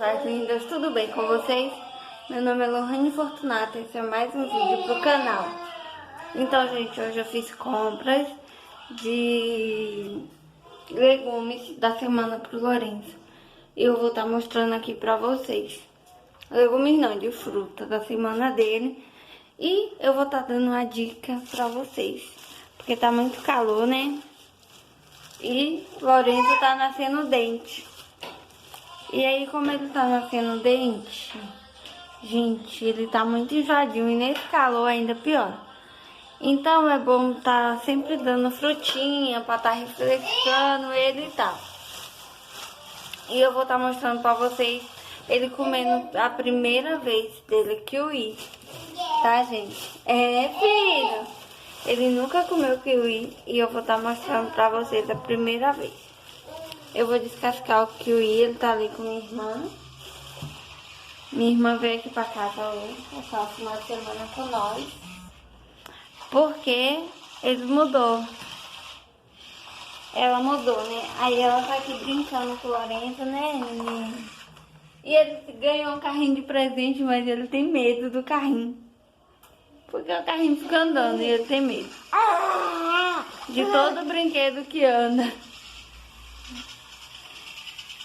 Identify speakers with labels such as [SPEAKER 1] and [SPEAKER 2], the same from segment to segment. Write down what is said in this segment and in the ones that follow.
[SPEAKER 1] pessoas lindas, tudo bem com vocês? Meu nome é Lohane Fortunata, esse é mais um vídeo pro canal. Então, gente, hoje eu fiz compras de legumes da semana pro Lourenço. E eu vou estar mostrando aqui pra vocês. Legumes não, de fruta da semana dele. E eu vou estar dando uma dica pra vocês. Porque tá muito calor, né? E Lourenço tá nascendo dente. E aí, como ele tá nascendo dente, gente, ele tá muito enjoadinho e nesse calor ainda pior. Então é bom tá sempre dando frutinha pra tá refrescando ele e tal. E eu vou estar mostrando pra vocês ele comendo a primeira vez dele kiwi, tá, gente? É, filho, ele nunca comeu kiwi e eu vou estar mostrando pra vocês a primeira vez. Eu vou descascar o kiwi, ele tá ali com minha irmã. Minha irmã veio aqui pra casa hoje, passar o final de semana com nós. Porque ele mudou. Ela mudou, né? Aí ela tá aqui brincando com o Lourenço, né, menino? E ele ganhou um carrinho de presente, mas ele tem medo do carrinho. Porque o carrinho fica andando e ele tem medo. De todo brinquedo que anda.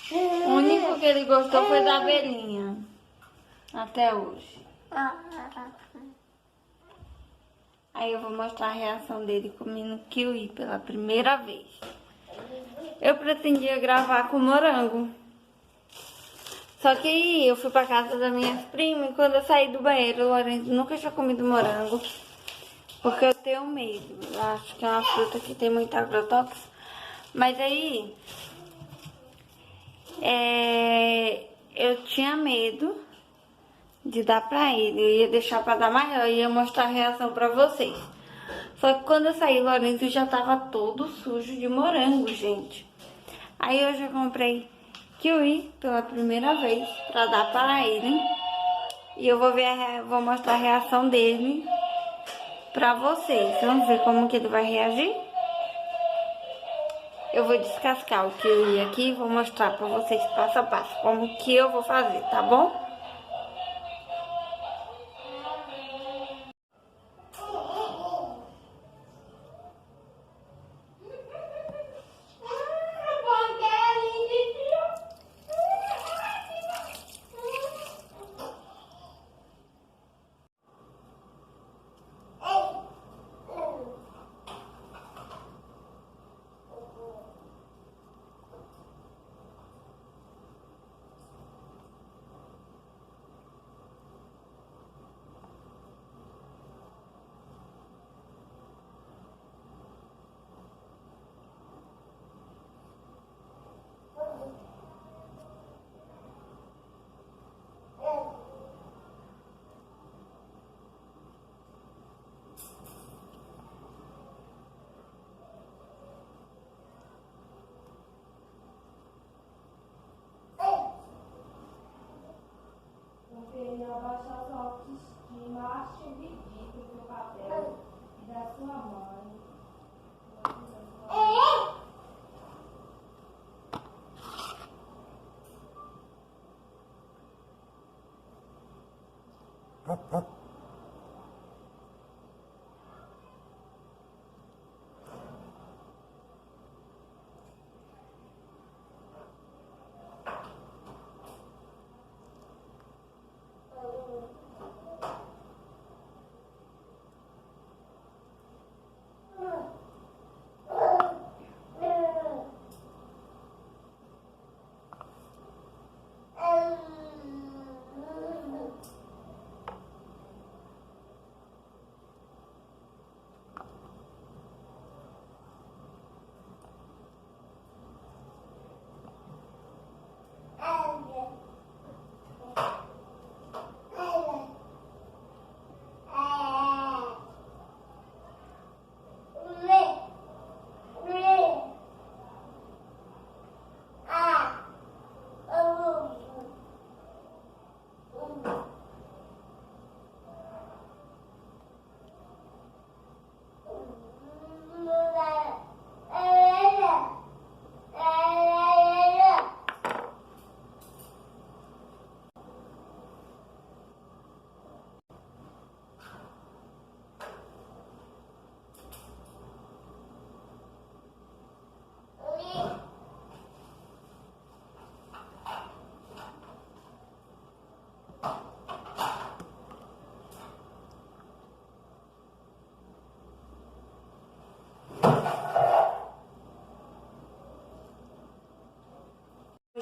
[SPEAKER 1] O único que ele gostou foi da abelhinha. Até hoje. Aí eu vou mostrar a reação dele comendo kiwi pela primeira vez. Eu pretendia gravar com morango. Só que eu fui pra casa das minhas primas e quando eu saí do banheiro, o Lourenço nunca tinha comido morango. Porque eu tenho medo. Eu acho que é uma fruta que tem muito agrotóxico. Mas aí... eu tinha medo de dar pra ele. Eu ia deixar pra dar maior e ia mostrar a reação pra vocês. Só que quando eu saí, o Lourenço já tava todo sujo de morango, gente. Aí eu já comprei kiwi pela primeira vez pra dar para ele. E eu vou mostrar a reação dele pra vocês. Vamos ver como que ele vai reagir. Eu vou descascar o kiwi aqui e vou mostrar pra vocês passo a passo como que eu vou fazer, tá bom? Ele abaixar sua autoestima, ache ridículo o seu papel e da sua mãe.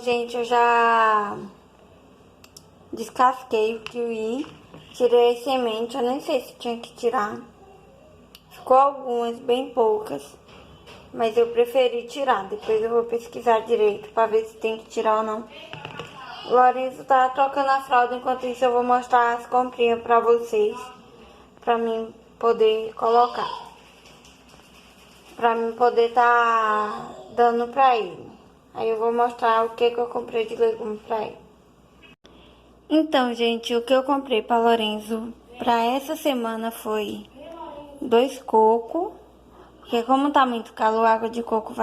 [SPEAKER 1] gente, eu já descasquei o kiwi, tirei a semente, eu nem sei se tinha que tirar. Ficou algumas, bem poucas, mas eu preferi tirar. Depois eu vou pesquisar direito pra ver se tem que tirar ou não. O Lourenço tá trocando a fralda, enquanto isso eu vou mostrar as comprinhas pra vocês, pra mim poder colocar, pra mim poder tá dando pra ele. Aí eu vou mostrar o que eu comprei de legume pra ele. Então, gente, o que eu comprei pra Lourenço pra essa semana foi 2 cocos, porque como tá muito calor, a água de coco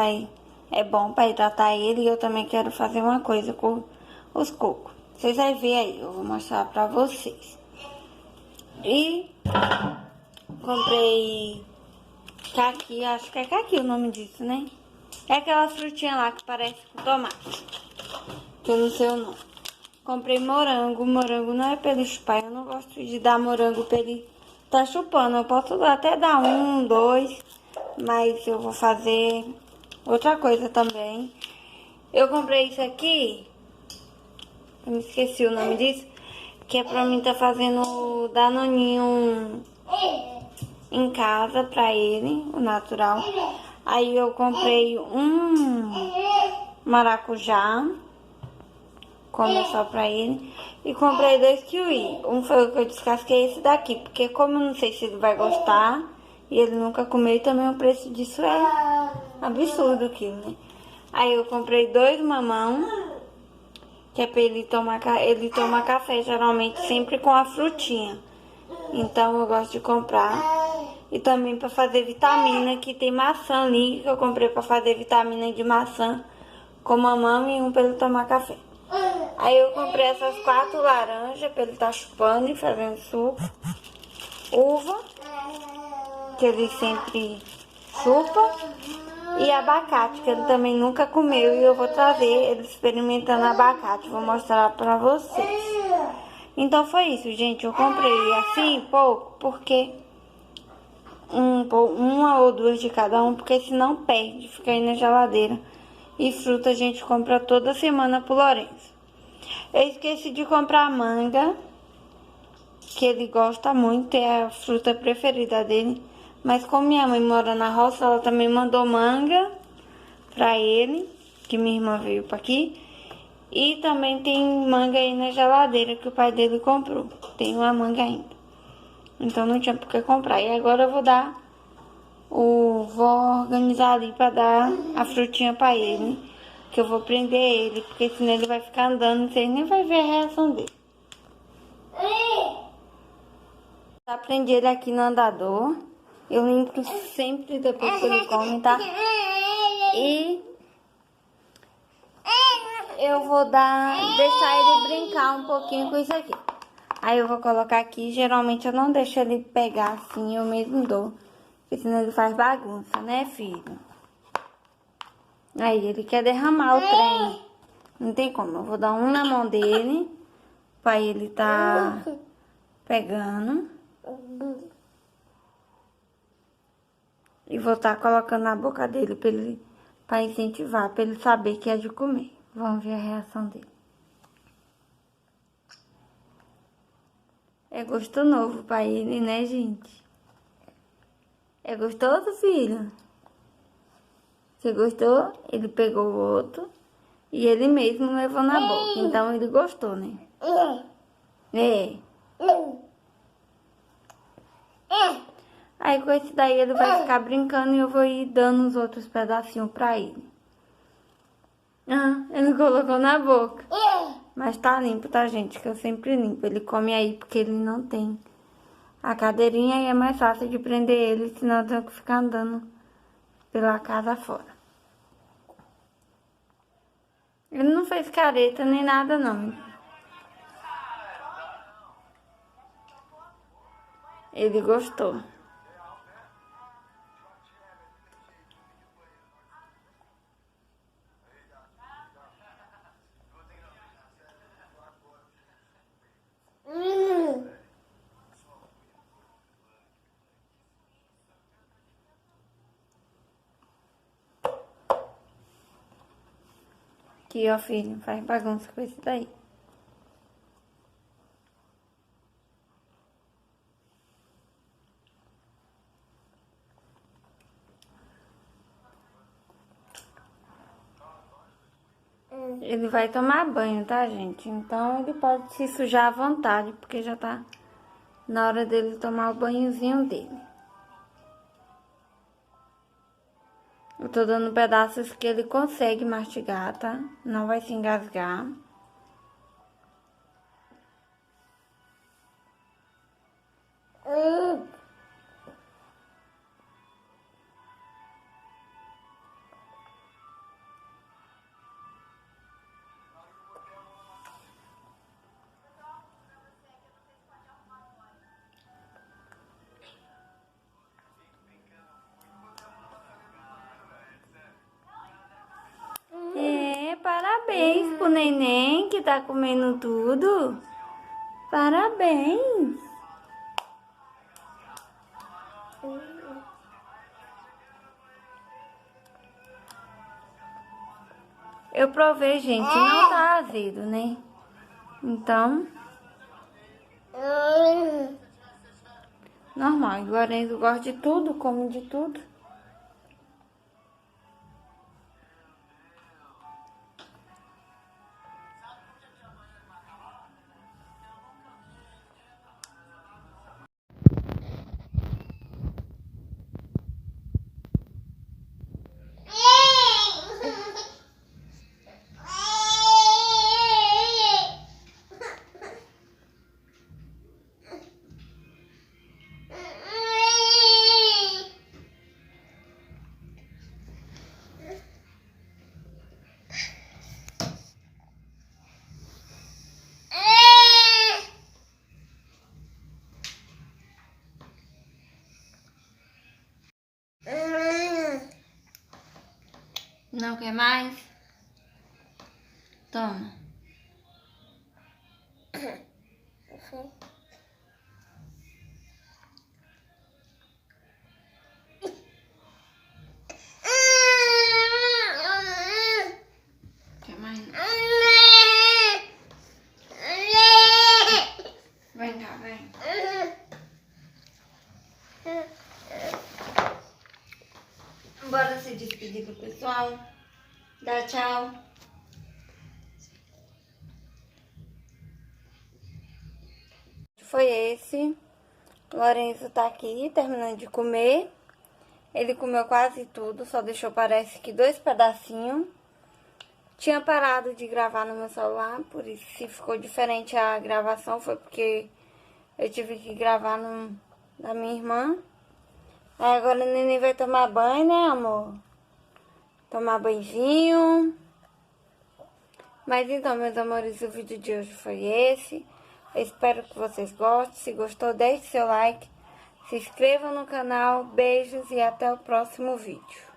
[SPEAKER 1] é bom pra hidratar ele, e eu também quero fazer uma coisa com os cocos. Vocês vão ver aí, eu vou mostrar pra vocês. E comprei caqui, acho que é caqui o nome disso, né? É aquelas frutinhas lá que parece com tomate, que eu não sei o nome. Comprei morango, morango não é pra ele chupar, eu não gosto de dar morango pra ele tá chupando. Eu posso até dar 1, 2, mas eu vou fazer outra coisa também. Eu comprei isso aqui, eu me esqueci o nome disso, que é pra mim tá fazendo danoninho em casa pra ele, o natural. Aí eu comprei um maracujá, como só pra ele, e comprei 2 kiwi. Um foi o que eu descasquei, esse daqui, porque como eu não sei se ele vai gostar, e ele nunca comeu, e também o preço disso é absurdo aquilo, né? Aí eu comprei 2 mamão, que é pra ele toma café geralmente sempre com a frutinha. Então eu gosto de comprar. E também pra fazer vitamina, que tem maçã ali, que eu comprei pra fazer vitamina de maçã com mamão e um pra ele tomar café. Aí eu comprei essas 4 laranjas pra ele tá chupando e fazendo suco. Uva, que ele sempre chupa. E abacate, que ele também nunca comeu. E eu vou trazer ele experimentando abacate. Vou mostrar pra vocês. Então foi isso, gente. Eu comprei assim, pouco, porque uma ou 2 de cada um, porque senão perde, fica aí na geladeira. E fruta a gente compra toda semana pro Lourenço. Eu esqueci de comprar manga, que ele gosta muito, é a fruta preferida dele. Mas como minha mãe mora na roça, ela também mandou manga pra ele, que minha irmã veio pra aqui. E também tem manga aí na geladeira que o pai dele comprou. Tem uma manga ainda. Então não tinha por que comprar. E agora eu vou organizar ali pra dar a frutinha pra ele. Que eu vou prender ele, porque senão ele vai ficar andando, vocês nem vai ver a reação dele. Já prendi ele aqui no andador. Eu limpo sempre depois que ele come, tá? E eu vou deixar ele brincar um pouquinho com isso aqui. Aí eu vou colocar aqui. Geralmente eu não deixo ele pegar assim, eu mesmo dou. Porque senão ele faz bagunça, né, filho? Aí ele quer derramar o trem. Não tem como. Eu vou dar um na mão dele, pra ele tá pegando. E vou estar colocando na boca dele pra incentivar, pra ele saber que é de comer. Vamos ver a reação dele. É gosto novo pra ele, né, gente? É gostoso, filho? Você gostou? Ele pegou o outro e ele mesmo levou na boca. Então ele gostou, né? É. Aí com esse daí ele vai ficar brincando e eu vou ir dando os outros pedacinhos pra ele. Ah, ele colocou na boca. Mas tá limpo, tá, gente? Que eu sempre limpo. Ele come aí porque ele não tem a cadeirinha e é mais fácil de prender ele, senão eu tenho que ficar andando pela casa fora. Ele não fez careta nem nada, não. Ele gostou. Aqui, ó, filho, faz bagunça com isso daí. Ele vai tomar banho, tá, gente? Então ele pode se sujar à vontade, porque já tá na hora dele tomar o banhozinho dele. Eu tô dando pedaços que ele consegue mastigar, tá? Não vai se engasgar. Parabéns pro neném que tá comendo tudo. Parabéns. Eu provei, gente, não tá azedo, né? Então, normal. Agora eu gosto de tudo, como de tudo. Não quer mais? Toma. Quer mais? Vem cá, vem. Bora se despedir do pessoal. Dá tchau. Foi esse. O Lorenzo tá aqui, terminando de comer. Ele comeu quase tudo, só deixou, parece que 2 pedacinhos. Tinha parado de gravar no meu celular, por isso se ficou diferente a gravação, foi porque eu tive que gravar da minha irmã. Aí agora o neném vai tomar banho, né, amor? Tomar banhozinho. Mas então, meus amores, o vídeo de hoje foi esse. Eu espero que vocês gostem. Se gostou, deixe seu like. Se inscreva no canal. Beijos e até o próximo vídeo.